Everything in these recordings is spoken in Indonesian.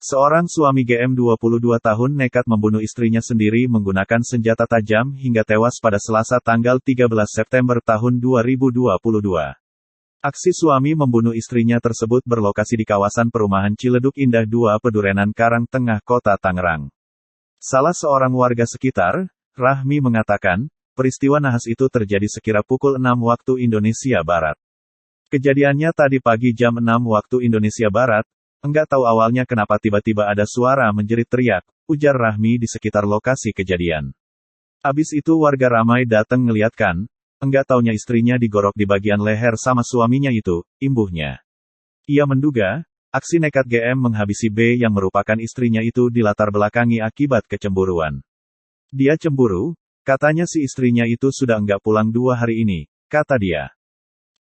Seorang suami GM 22 tahun nekat membunuh istrinya sendiri menggunakan senjata tajam hingga tewas pada Selasa tanggal 13 September tahun 2022. Aksi suami membunuh istrinya tersebut berlokasi di kawasan perumahan Ciledug Indah 2 Pedurenan Karangtengah Kota Tangerang. Salah seorang warga sekitar, Rahmi mengatakan, peristiwa nahas itu terjadi sekira pukul 6 waktu Indonesia Barat. Kejadiannya tadi pagi jam 6 waktu Indonesia Barat. Enggak tahu awalnya kenapa tiba-tiba ada suara menjerit teriak, ujar Rahmi di sekitar lokasi kejadian. Abis itu warga ramai datang ngeliat kan, enggak taunya istrinya digorok di bagian leher sama suaminya itu, imbuhnya. Ia menduga, aksi nekat GM menghabisi B yang merupakan istrinya itu dilatar belakangi akibat kecemburuan. Dia cemburu, katanya si istrinya itu sudah enggak pulang 2 hari ini, kata dia.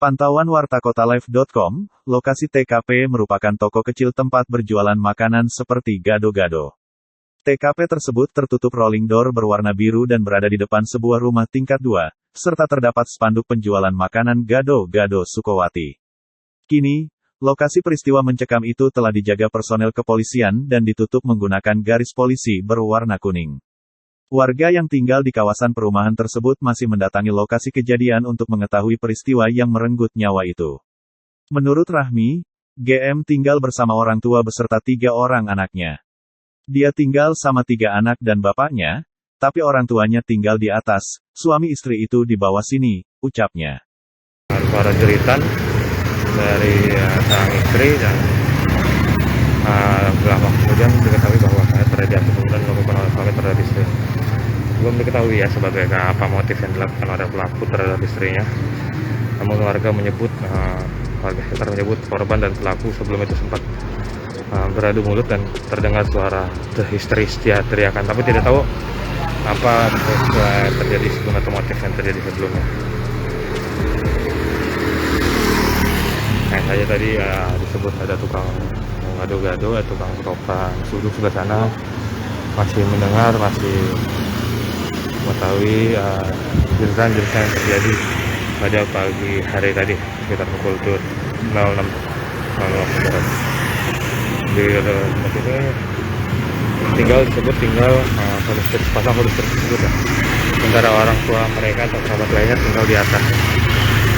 Pantauan wartakotalive.com, lokasi TKP merupakan toko kecil tempat berjualan makanan seperti gado-gado. TKP tersebut tertutup rolling door berwarna biru dan berada di depan sebuah rumah tingkat 2, serta terdapat spanduk penjualan makanan gado-gado Sukowati. Kini, lokasi peristiwa mencekam itu telah dijaga personel kepolisian dan ditutup menggunakan garis polisi berwarna kuning. Warga yang tinggal di kawasan perumahan tersebut masih mendatangi lokasi kejadian untuk mengetahui peristiwa yang merenggut nyawa itu. Menurut Rahmi, GM tinggal bersama orang tua beserta 3 orang anaknya. Dia tinggal sama 3 anak dan bapaknya, tapi orang tuanya tinggal di atas, suami istri itu di bawah sini, ucapnya. Suara jeritan dari sang istri dan beberapa kemudian diketahui bahwa saya terjadi aksi pembunuhan dilakukan oleh suami terhadap istri. Belum diketahui ya sebagai apa motif yang dilakukan oleh pelaku terhadap istrinya. Namun warga sekitar menyebut korban dan pelaku sebelum itu sempat beradu mulut dan terdengar suara histeris teriakan, tapi tidak tahu apa terjadi sebelum atau motif yang terjadi sebelumnya. Yang saja tadi disebut ada tukang gado-gado, tukang ketoprak sudut sebelah sana masih mendengar, masih mengetahui jeritan-jeritan yang terjadi pada pagi hari tadi sekitar pukul 06.00 di tempat ini tinggal sepasang listrik tersebut ya. Sementara orang tua mereka atau sahabat lainnya tinggal di atas.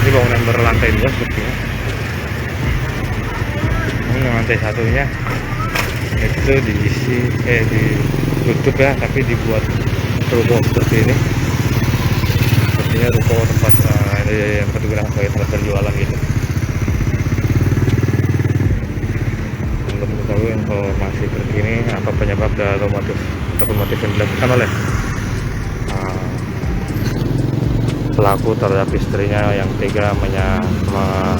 Ini bangunan berlantai 2 sepertinya. Ini lantai satunya itu ditutup ya, tapi dibuat ruko seperti ini. Sepertinya ruko tempat yang digunakan sebagai tempat berjualan gitu. Belum mengetahui informasi terkini apa penyebab atau motif yang dilakukan oleh pelaku terhadap istrinya yang tega membunuh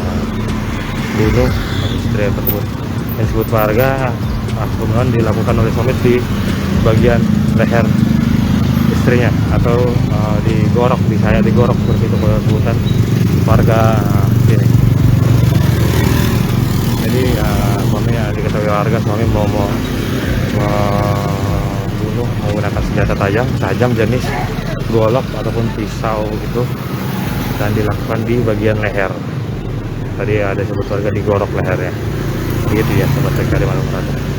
istri tersebut. Yang disebut warga, pembunuhan dilakukan oleh suami di bagian leher istrinya atau digorok seperti itu sebutan warga sini. Jadi suami diketahui warga suami mau membunuh menggunakan senjata tajam jenis golok ataupun pisau gitu, dan dilakukan di bagian leher. Tadi ada sebut warga digorok lehernya. Begitu ya sobat TK di Maluku Utara.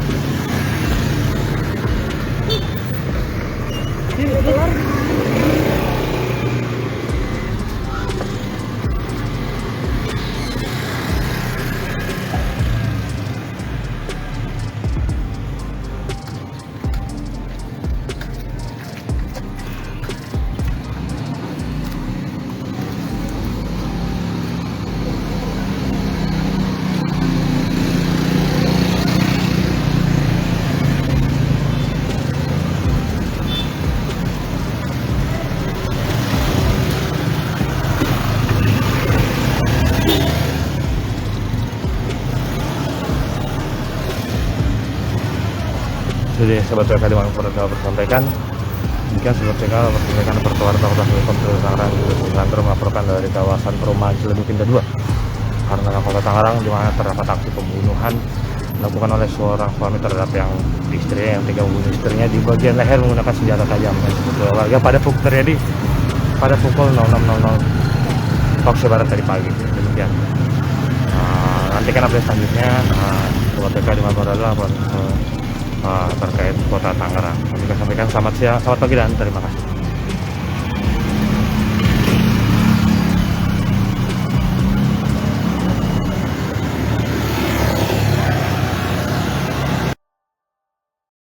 Jadi sobat TK di Maluku Utara bersampaikan jika sobat TK bersampaikan pertuaran Kota Tangerang kantor melaporkan dari kawasan perumahan Ciledug Indah 2 karena Kota Tangerang di mana terdapat aksi pembunuhan dilakukan oleh seorang suami terhadap istrinya yang tega membunuh istrinya di bagian leher menggunakan senjata tajam. Warga pada pukul 06.00 waktu barat tadi pagi. Demikian. Nantikan update selanjutnya. Sobat TK di Maluku Utara terkait kota Tangerang. Kami sampaikan selamat siang, selamat pagi dan terima kasih.